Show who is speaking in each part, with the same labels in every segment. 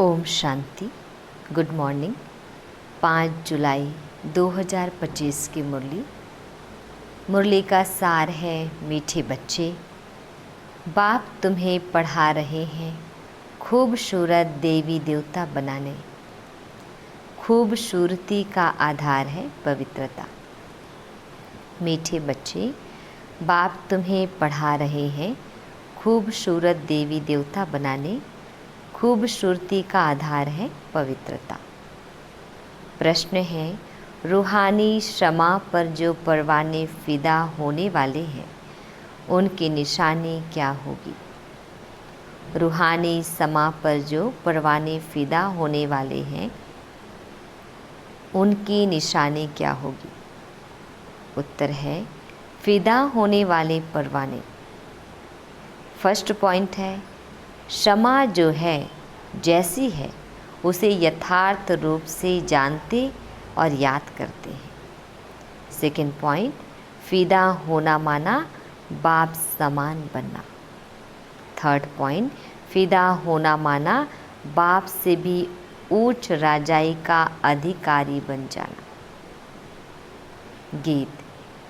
Speaker 1: Om Shanti. Good morning. 5 जुलाई 2025 की मुरली का सार है। मीठे बच्चे, बाप तुम्हें पढ़ा रहे हैं खूबसूरत देवी देवता बनाने। खूबसूरती का आधार है पवित्रता। मीठे बच्चे, बाप तुम्हें पढ़ा रहे हैं खूबसूरत देवी देवता बनाने। खूबसूरती का आधार है पवित्रता। प्रश्न है, रूहानी क्षमा पर जो परवाने फिदा होने वाले हैं उनकी निशानी क्या होगी? रूहानी क्षमा पर जो परवाने फिदा होने वाले हैं उनकी निशानी क्या होगी? उत्तर है फिदा होने वाले परवाने। फर्स्ट पॉइंट है, क्षमा जो है जैसी है उसे यथार्थ रूप से जानते और याद करते हैं। सेकंड पॉइंट, फिदा होना माना बाप समान बनना। थर्ड पॉइंट, फिदा होना माना बाप से भी उच्च राजाई का अधिकारी बन जाना। गीत,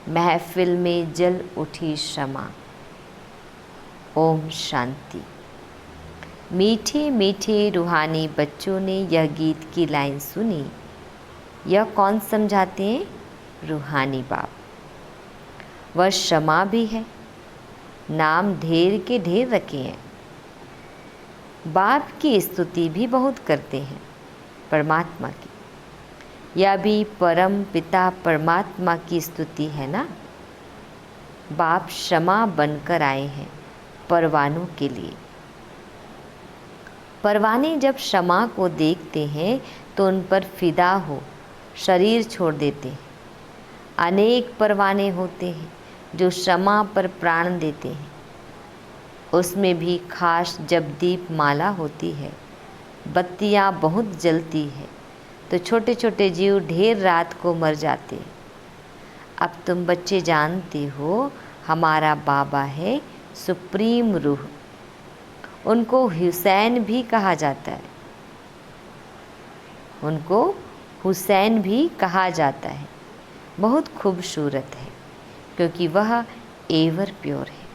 Speaker 1: महफिल में जल उठी क्षमा। ओम शांति। मीठे मीठे रूहानी बच्चों ने यह गीत की लाइन सुनी। यह कौन समझाते हैं? रूहानी बाप। वह क्षमा भी है। नाम ढेर के ढेर रखे हैं। बाप की स्तुति भी बहुत करते हैं परमात्मा की। यह भी परम पिता परमात्मा की स्तुति है ना। बाप क्षमा बनकर आए हैं परवानों के लिए। परवाने जब क्षमा को देखते हैं तो उन पर फिदा हो शरीर छोड़ देते हैं। अनेक परवाने होते हैं जो क्षमा पर प्राण देते हैं। उसमें भी खास जब दीप माला होती है, बत्तियां बहुत जलती है तो छोटे छोटे जीव ढेर रात को मर जाते हैं। अब तुम बच्चे जानते हो हमारा बाबा है सुप्रीम रूह। उनको हुसैन भी कहा जाता है। उनको हुसैन भी कहा जाता है। बहुत खूबसूरत है क्योंकि वह एवर प्योर है।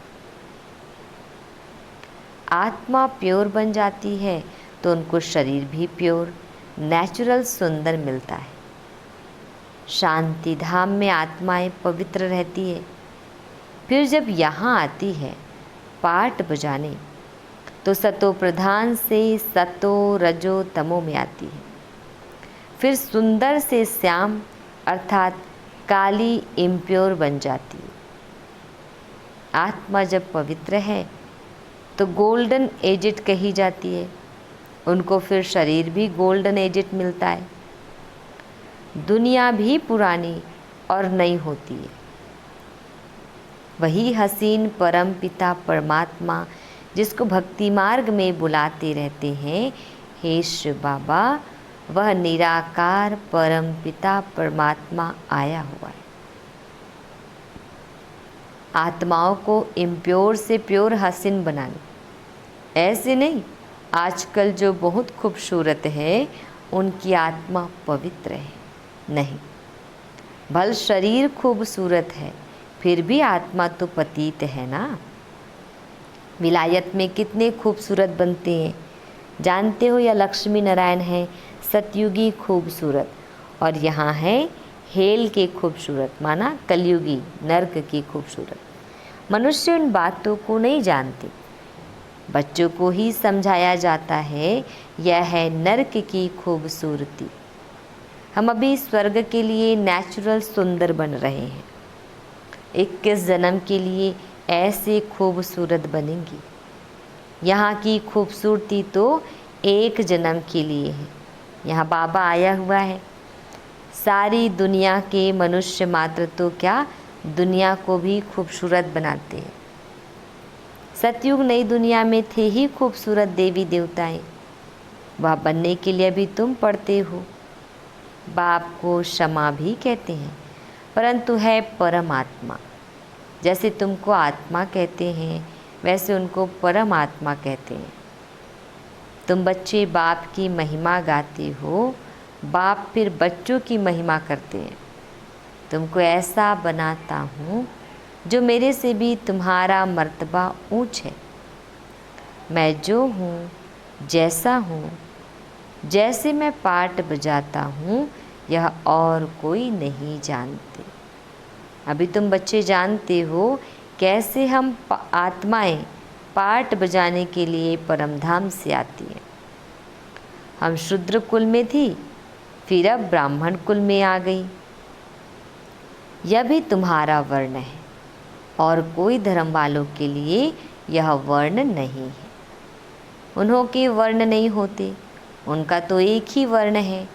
Speaker 1: आत्मा प्योर बन जाती है तो उनको शरीर भी प्योर नेचुरल सुंदर मिलता है। शांति धाम में आत्माएं पवित्र रहती है। फिर जब यहाँ आती है पाठ बजाने तो सतो प्रधान से सतो रजो तमो में आती है। फिर सुंदर से श्याम अर्थात काली इम्प्योर बन जाती है। आत्मा जब पवित्र है तो गोल्डन एजेड कही जाती है। उनको फिर शरीर भी गोल्डन एजेड मिलता है। दुनिया भी पुरानी और नई होती है। वही हसीन परम पिता परमात्मा जिसको भक्ति मार्ग में बुलाते रहते हैं, हे शिव बाबा, वह निराकार परम पिता परमात्मा आया हुआ है। आत्माओं को इम्प्योर से प्योर हसीन बनाने। ऐसे नहीं, आजकल जो बहुत खूबसूरत है उनकी आत्मा पवित्र है नहीं। भल शरीर खूबसूरत है फिर भी आत्मा तो पतित है ना। विलायत में कितने खूबसूरत बनते हैं जानते हो? या लक्ष्मी नारायण है सतयुगी खूबसूरत और यहाँ है हेल के खूबसूरत माना कलयुगी नर्क की खूबसूरत। मनुष्य उन बातों को नहीं जानते। बच्चों को ही समझाया जाता है यह है नर्क की खूबसूरती। हम अभी स्वर्ग के लिए नेचुरल सुंदर बन रहे हैं। 21 जन्म के लिए ऐसे खूबसूरत बनेंगी। यहाँ की खूबसूरती तो एक जन्म के लिए है। यहाँ बाबा आया हुआ है। सारी दुनिया के मनुष्य मात्र तो क्या दुनिया को भी खूबसूरत बनाते हैं। सतयुग नई दुनिया में थे ही खूबसूरत देवी देवताएं। वह बनने के लिए भी तुम पढ़ते हो। बाप को क्षमा भी कहते हैं परंतु है परमात्मा। जैसे तुमको आत्मा कहते हैं वैसे उनको परमात्मा कहते हैं। तुम बच्चे बाप की महिमा गाते हो, बाप फिर बच्चों की महिमा करते हैं। तुमको ऐसा बनाता हूँ जो मेरे से भी तुम्हारा मर्तबा ऊंच है। मैं जो हूँ, जैसा हूँ, जैसे मैं पाठ बजाता हूँ, यह और कोई नहीं जानते। अभी तुम बच्चे जानते हो कैसे हम आत्माएं पाठ बजाने के लिए परमधाम से आती हैं। हम शूद्र कुल में थी, फिर अब ब्राह्मण कुल में आ गई। यह भी तुम्हारा वर्ण है और कोई धर्म वालों के लिए यह वर्ण नहीं है। उन्हों के वर्ण नहीं होते, उनका तो एक ही वर्ण है।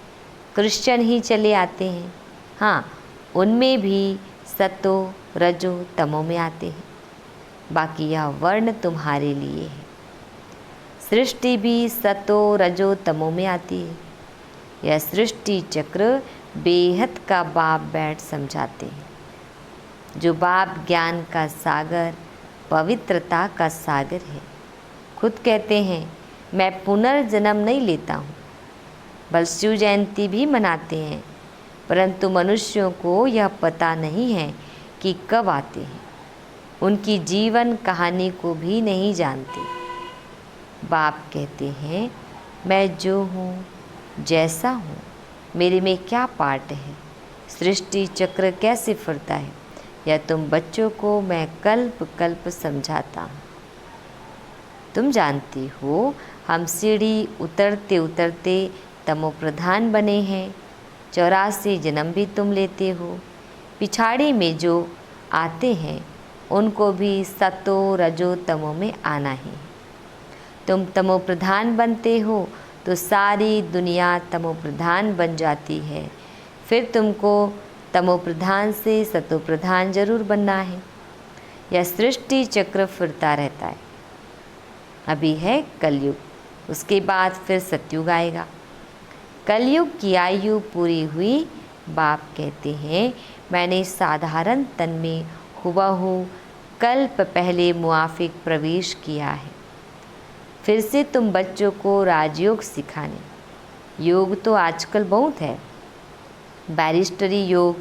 Speaker 1: क्रिश्चियन ही चले आते हैं। हाँ, उनमें भी सतो रजो तमो में आते हैं। बाकी यह वर्ण तुम्हारे लिए है। सृष्टि भी सतो रजो तमो में आती है। यह सृष्टि चक्र बेहद का बाप बैठ समझाते हैं। जो बाप ज्ञान का सागर, पवित्रता का सागर है। खुद कहते हैं मैं पुनर्जन्म नहीं लेता हूँ। बल शिव जयंती भी मनाते हैं, परंतु मनुष्यों को यह पता नहीं है कि कब आते हैं। उनकी जीवन कहानी को भी नहीं जानते। बाप कहते हैं मैं जो हूँ, जैसा हूँ, मेरे में क्या पार्ट है, सृष्टि चक्र कैसे फिरता है, यह तुम बच्चों को मैं कल्प कल्प समझाता हूँ। तुम जानती हो हम सीढ़ी उतरते उतरते तमोप्रधान बने हैं। 84 जन्म भी तुम लेते हो। पिछाड़ी में जो आते हैं उनको भी सतो रजो तमो में आना है। तुम तमोप्रधान बनते हो तो सारी दुनिया तमोप्रधान बन जाती है। फिर तुमको तमोप्रधान से सतोप्रधान जरूर बनना है। यह सृष्टि चक्र फिरता रहता है। अभी है कलयुग, उसके बाद फिर सतयुग आएगा। कलयुग की आयु पूरी हुई। बाप कहते हैं मैंने साधारण तन में हुबहू कल्प पहले मुआफिक प्रवेश किया है। फिर से तुम बच्चों को राजयोग सिखाने। योग तो आजकल बहुत है, बैरिस्टरी योग,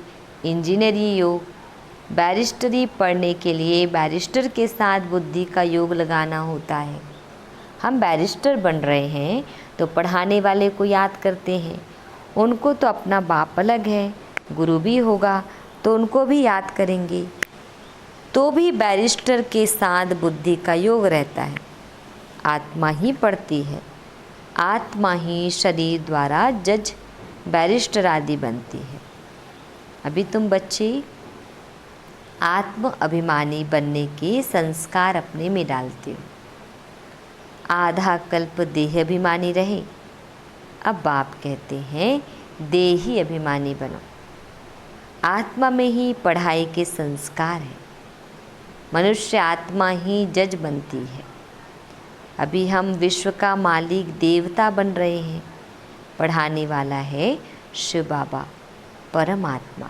Speaker 1: इंजीनियरिंग योग। बैरिस्टरी पढ़ने के लिए बैरिस्टर के साथ बुद्धि का योग लगाना होता है। हम बैरिस्टर बन रहे हैं तो पढ़ाने वाले को याद करते हैं। उनको तो अपना बाप अलग है, गुरु भी होगा तो उनको भी याद करेंगे। तो भी बैरिस्टर के साथ बुद्धि का योग रहता है। आत्मा ही पढ़ती है, आत्मा ही शरीर द्वारा जज, बैरिस्टर आदि बनती है। अभी तुम बच्चे आत्म अभिमानी बनने के संस्कार अपने में डालते हो। आधा कल्प देह अभिमानी रहे, अब बाप कहते हैं देही अभिमानी बनो। आत्मा में ही पढ़ाई के संस्कार है। मनुष्य आत्मा ही जज बनती है। अभी हम विश्व का मालिक देवता बन रहे हैं। पढ़ाने वाला है शिव बाबा, परमात्मा।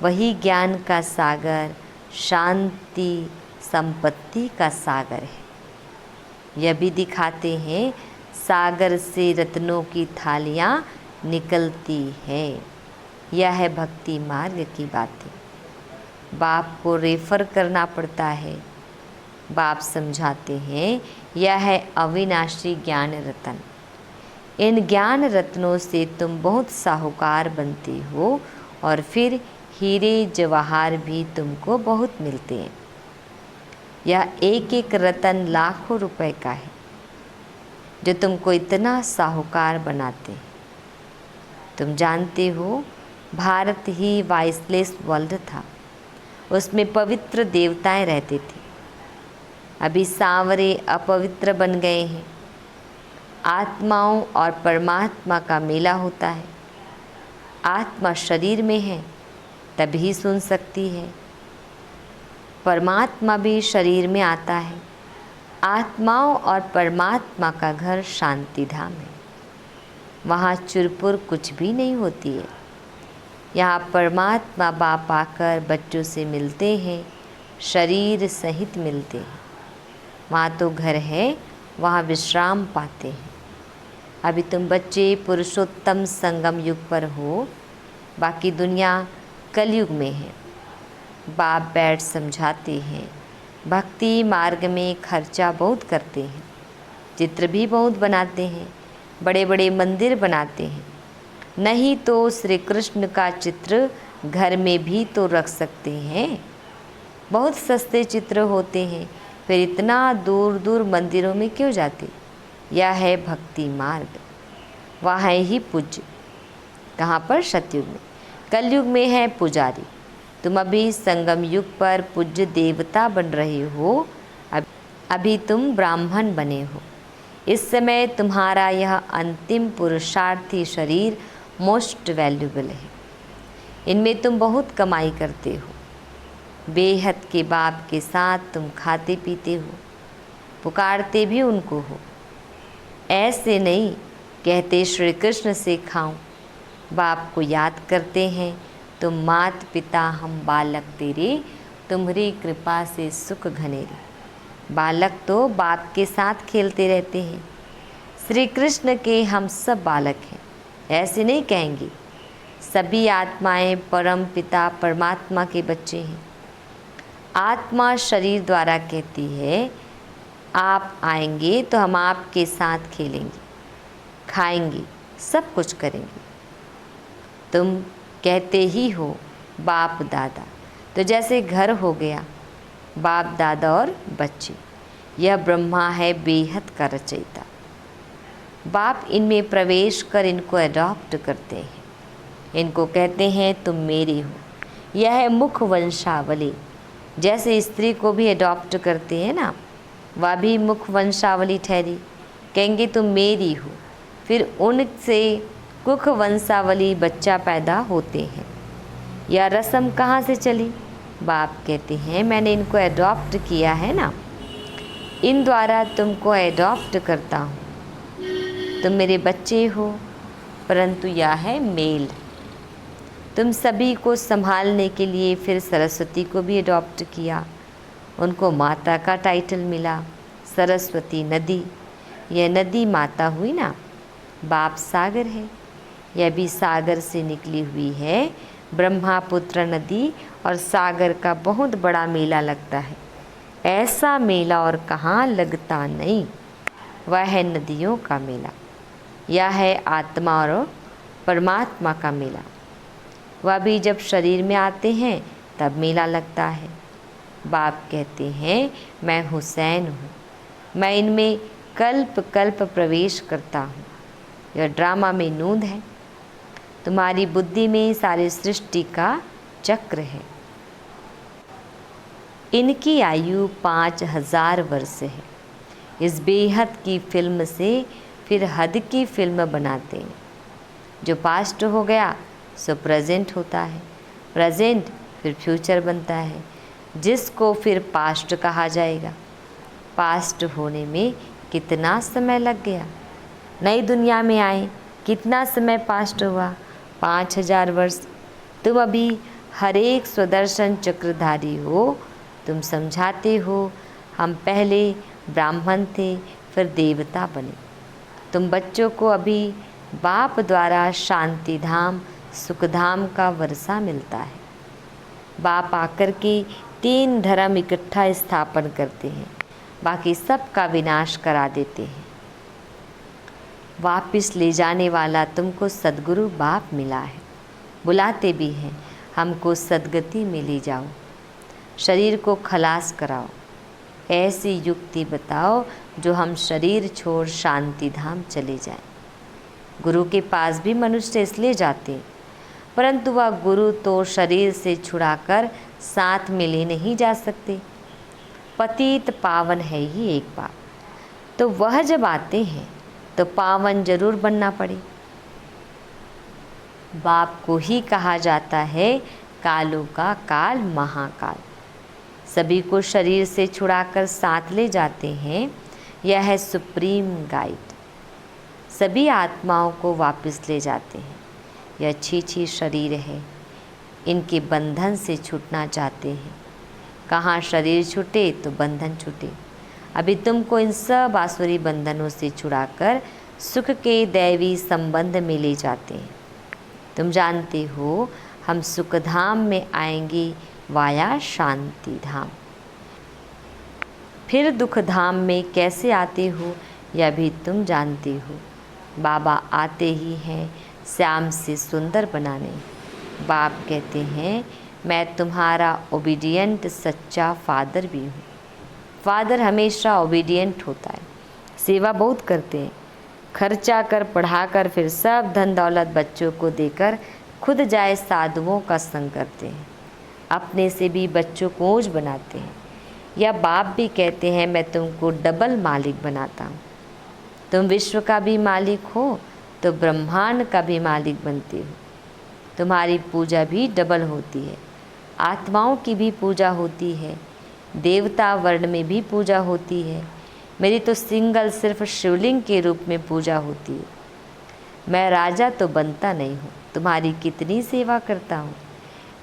Speaker 1: वही ज्ञान का सागर, शांति संपत्ति का सागर है। यह भी दिखाते हैं सागर से रत्नों की थालियाँ निकलती है। यह है भक्ति मार्ग की बातें। बाप को रेफर करना पड़ता है। बाप समझाते हैं यह है अविनाशी ज्ञान रत्न। इन ज्ञान रत्नों से तुम बहुत साहूकार बनते हो और फिर हीरे जवाहर भी तुमको बहुत मिलते हैं। यह एक एक रतन लाखों रुपए का है जो तुमको इतना साहूकार बनाते हैं। तुम जानते हो भारत ही वाइसलेस वर्ल्ड था, उसमें पवित्र देवताएं रहते थे। अभी सांवरे अपवित्र बन गए हैं। आत्माओं और परमात्मा का मेला होता है। आत्मा शरीर में है तभी सुन सकती है। परमात्मा भी शरीर में आता है। आत्माओं और परमात्मा का घर शांति धाम है। वहाँ चुरपुर कुछ भी नहीं होती है। यहाँ परमात्मा बाप आकर बच्चों से मिलते हैं, शरीर सहित मिलते हैं। वहाँ तो घर है वहाँ विश्राम पाते हैं। अभी तुम बच्चे पुरुषोत्तम संगम युग पर हो, बाकी दुनिया कलयुग में है। बाप बैठ समझाते हैं, भक्ति मार्ग में खर्चा बहुत करते हैं, चित्र भी बहुत बनाते हैं, बड़े बड़े मंदिर बनाते हैं। नहीं तो श्री कृष्ण का चित्र घर में भी तो रख सकते हैं। बहुत सस्ते चित्र होते हैं, फिर इतना दूर दूर मंदिरों में क्यों जाते। यह है भक्ति मार्ग, वह है ही पूज्य। कहाँ पर? सतयुग में। कलयुग में है पुजारी। तुम अभी संगम युग पर पूज्य देवता बन रहे हो, अभी तुम ब्राह्मण बने हो। इस समय तुम्हारा यह अंतिम पुरुषार्थी शरीर मोस्ट वैल्यूबल है। इनमें तुम बहुत कमाई करते हो। बेहद के बाप के साथ तुम खाते पीते हो, पुकारते भी उनको हो। ऐसे नहीं कहते श्री कृष्ण से खाऊं, बाप को याद करते हैं। तुम मात पिता हम बालक तेरे, तुम्हारी कृपा से सुख घनेरे। बालक तो बाप के साथ खेलते रहते हैं। श्री कृष्ण के हम सब बालक हैं, ऐसे नहीं कहेंगे। सभी आत्माएं परम पिता परमात्मा के बच्चे हैं। आत्मा शरीर द्वारा कहती है, आप आएंगे तो हम आपके साथ खेलेंगे, खाएंगे, सब कुछ करेंगे। तुम कहते ही हो बाप दादा, तो जैसे घर हो गया, बाप दादा और बच्चे। यह ब्रह्मा है बेहद का रचयिता। बाप इनमें प्रवेश कर इनको अडॉप्ट करते हैं। इनको कहते हैं तुम मेरे हो। यह है मुख वंशावली। जैसे स्त्री को भी अडॉप्ट करते हैं ना, वह भी मुख वंशावली ठहरी। कहेंगे तुम मेरी हो, फिर उनसे कुख वंशावली बच्चा पैदा होते हैं। यह रस्म कहाँ से चली? बाप कहते हैं मैंने इनको अडॉप्ट किया है ना, इन द्वारा तुमको अडॉप्ट करता हूँ। तुम मेरे बच्चे हो, परंतु यह है मेल। तुम सभी को संभालने के लिए फिर सरस्वती को भी अडॉप्ट किया। उनको माता का टाइटल मिला, सरस्वती नदी। यह नदी माता हुई ना। बाप सागर है, यह भी सागर से निकली हुई है। ब्रह्मापुत्र नदी और सागर का बहुत बड़ा मेला लगता है। ऐसा मेला और कहाँ लगता नहीं। वह है नदियों का मेला। यह है आत्मा और परमात्मा का मेला। वह भी जब शरीर में आते हैं तब मेला लगता है। बाप कहते हैं मैं हुसैन हूँ, मैं इनमें कल्प कल्प प्रवेश करता हूँ। यह ड्रामा में नूंद है। तुम्हारी बुद्धि में सारी सृष्टि का चक्र है। इनकी आयु 5000 वर्ष है। इस बेहद की फिल्म से फिर हद की फिल्म बनाते हैं। जो पास्ट हो गया सो प्रेजेंट होता है, प्रेजेंट फिर फ्यूचर बनता है, जिसको फिर पास्ट कहा जाएगा। पास्ट होने में कितना समय लग गया। नई दुनिया में आए, कितना समय पास्ट हुआ? 5000 वर्ष। तुम अभी हर एक स्वदर्शन चक्रधारी हो। तुम समझाते हो हम पहले ब्राह्मण थे, फिर देवता बने। तुम बच्चों को अभी बाप द्वारा शांति धाम सुखधाम का वर्षा मिलता है। बाप आकर के 3 धर्म इकट्ठा स्थापन करते हैं, बाकी सब का विनाश करा देते हैं। वापिस ले जाने वाला तुमको सद्गुरु बाप मिला है। बुलाते भी हैं, हमको सद्गति में ले जाओ, शरीर को खलास कराओ। ऐसी युक्ति बताओ जो हम शरीर छोड़ शांति धाम चले जाएं। गुरु के पास भी मनुष्य इसलिए जाते हैं, परंतु वह गुरु तो शरीर से छुड़ाकर साथ में ले नहीं जा सकते। पतित पावन है ही एक बाप, तो वह जब आते हैं तो पावन जरूर बनना पड़े। बाप को ही कहा जाता है कालों का काल महाकाल। सभी को शरीर से छुड़ाकर साथ ले जाते हैं। यह है सुप्रीम गाइड। सभी आत्माओं को वापस ले जाते हैं। यह अच्छी शरीर है, इनके बंधन से छूटना चाहते हैं। कहाँ शरीर छूटे तो बंधन छूटे। अभी तुमको इन सब आसुरी बंधनों से छुड़ाकर सुख के दैवी संबंध में ले जाते हैं। तुम जानते हो हम सुखधाम में आएंगे वाया शांति धाम। फिर दुख धाम में कैसे आते हो यह भी तुम जानते हो। बाबा आते ही हैं श्याम से सुंदर बनाने। बाप कहते हैं मैं तुम्हारा ओबीडियंट सच्चा फादर भी हूँ। फादर हमेशा ओबीडियंट होता है, सेवा बहुत करते हैं, खर्चा कर पढ़ाकर फिर सब धन दौलत बच्चों को देकर खुद जाए साधुओं का संग करते हैं, अपने से भी बच्चों को ऊँच बनाते हैं। या बाप भी कहते हैं मैं तुमको डबल मालिक बनाता हूँ। तुम विश्व का भी मालिक हो तो ब्रह्मांड का भी मालिक बनते हो। तुम्हारी पूजा भी डबल होती है, आत्माओं की भी पूजा होती है, देवता वर्ण में भी पूजा होती है। मेरी तो सिंगल सिर्फ शिवलिंग के रूप में पूजा होती है। मैं राजा तो बनता नहीं हूँ, तुम्हारी कितनी सेवा करता हूँ।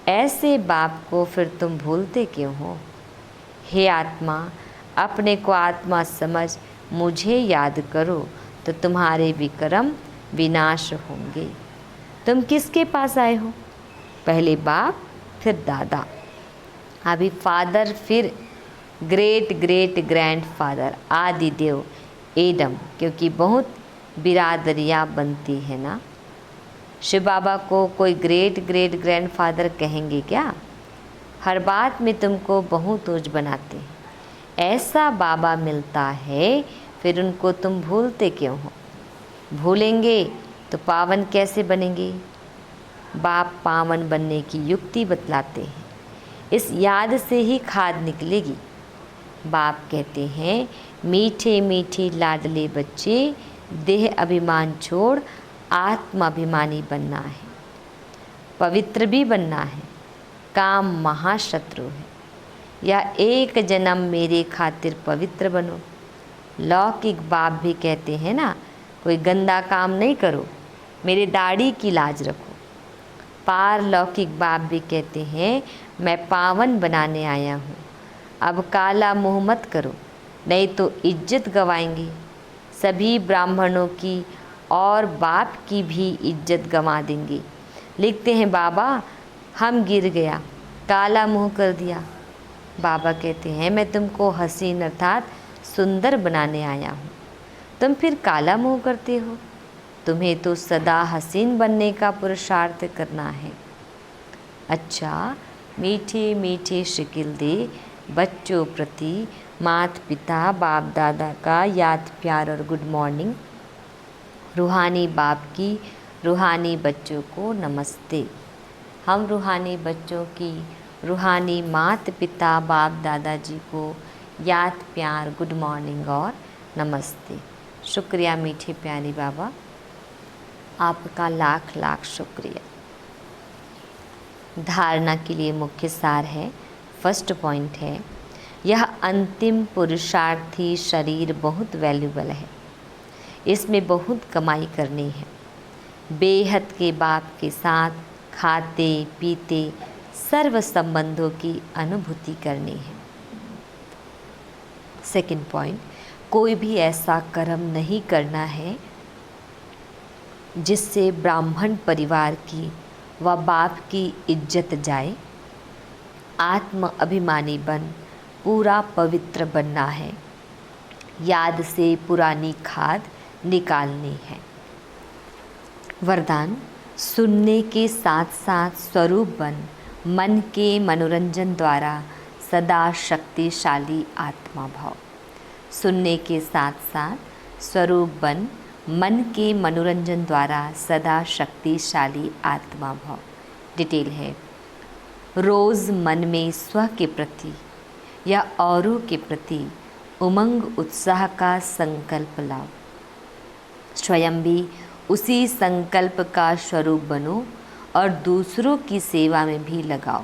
Speaker 1: ऐसे बाप को फिर तुम भूलते क्यों हो? हे आत्मा, अपने को आत्मा समझ मुझे याद करो तो तुम्हारे विक्रम विनाश होंगे। तुम किसके पास आए हो? पहले बाप, फिर दादा, अभी फादर, फिर ग्रेट ग्रेट ग्रैंड फादर, आदि देव एडम, क्योंकि बहुत बिरादरियाँ बनती है ना। शिव बाबा को कोई ग्रेट ग्रेट ग्रैंड फादर कहेंगे क्या? हर बात में तुमको बहुत ऊँच बनाते हैं। ऐसा बाबा मिलता है, फिर उनको तुम भूलते क्यों हो? भूलेंगे तो पावन कैसे बनेंगे? बाप पावन बनने की युक्ति बतलाते हैं, इस याद से ही खाद निकलेगी। बाप कहते हैं मीठे मीठे लाडले बच्चे, देह अभिमान छोड़ आत्माभिमानी बनना है, पवित्र भी बनना है। काम महाशत्रु है, या एक जन्म मेरे खातिर पवित्र बनो। लौकिक बाप भी कहते हैं ना, कोई गंदा काम नहीं करो, मेरे दाढ़ी की लाज रखो। पारलौकिक बाप भी कहते हैं मैं पावन बनाने आया हूँ, अब काला मुँह मत करो, नहीं तो इज्जत गंवाएंगे। सभी ब्राह्मणों की और बाप की भी इज्जत गंवा देंगे। लिखते हैं बाबा हम गिर गया, काला मुँह कर दिया। बाबा कहते हैं मैं तुमको हसीन अर्थात सुंदर बनाने आया हूँ, तुम फिर काला मुँह करते हो। तुम्हें तो सदा हसीन बनने का पुरुषार्थ करना है। अच्छा, मीठे मीठे शिकिल दे बच्चों प्रति माता पिता बाप दादा का याद प्यार और गुड मॉर्निंग। रूहानी बाप की रूहानी बच्चों को नमस्ते। हम रूहानी बच्चों की रूहानी माता पिता बाप दादाजी को याद प्यार गुड मॉर्निंग और नमस्ते। शुक्रिया मीठे प्यारे बाबा, आपका लाख लाख शुक्रिया। धारणा के लिए मुख्य सार है, फर्स्ट पॉइंट है, यह अंतिम पुरुषार्थी शरीर बहुत वैल्यूबल है, इसमें बहुत कमाई करनी है। बेहद के बाप के साथ खाते पीते सर्व संबंधों की अनुभूति करनी है। सेकंड पॉइंट, कोई भी ऐसा कर्म नहीं करना है जिससे ब्राह्मण परिवार की व बाप की इज्जत जाए। आत्म अभिमानी बन पूरा पवित्र बनना है, याद से पुरानी खाद निकालनी है। वरदान, सुनने के साथ साथ स्वरूप बन मन के मनोरंजन द्वारा सदा शक्तिशाली आत्मा भाव। सुनने के साथ साथ स्वरूप बन मन के मनोरंजन द्वारा सदा शक्तिशाली आत्मा भाव। डिटेल है, रोज़ मन में स्व के प्रति या औरों के प्रति उमंग उत्साह का संकल्प लाओ। स्वयं भी उसी संकल्प का स्वरूप बनो और दूसरों की सेवा में भी लगाओ,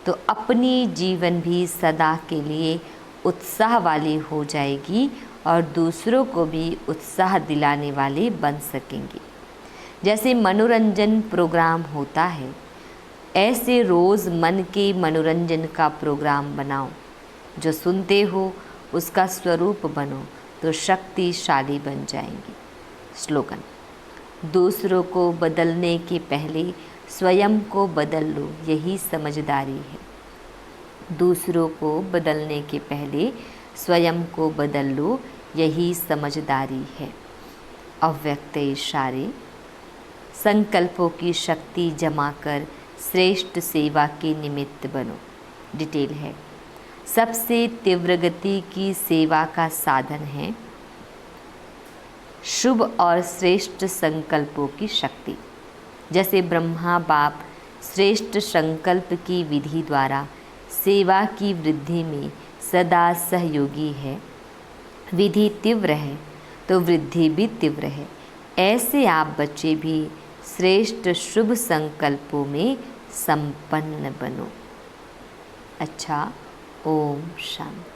Speaker 1: तो अपनी जीवन भी सदा के लिए उत्साह वाली हो जाएगी और दूसरों को भी उत्साह दिलाने वाले बन सकेंगे। जैसे मनोरंजन प्रोग्राम होता है, ऐसे रोज़ मन के मनोरंजन का प्रोग्राम बनाओ। जो सुनते हो उसका स्वरूप बनो तो शक्तिशाली बन जाएंगे। स्लोगन: दूसरों को बदलने के पहले स्वयं को बदल लो, यही समझदारी है। दूसरों को बदलने के पहले स्वयं को बदल लो, यही समझदारी है। अव्यक्त इशारे: संकल्पों की शक्ति जमा कर श्रेष्ठ सेवा के निमित्त बनो। डिटेल है: सबसे तीव्र गति की सेवा का साधन है शुभ और श्रेष्ठ संकल्पों की शक्ति। जैसे ब्रह्मा बाप श्रेष्ठ संकल्प की विधि द्वारा सेवा की वृद्धि में सदा सहयोगी है। विधि तीव्र है तो वृद्धि भी तीव्र है। ऐसे आप बच्चे भी श्रेष्ठ शुभ संकल्पों में संपन्न बनो। अच्छा, ओम शांति।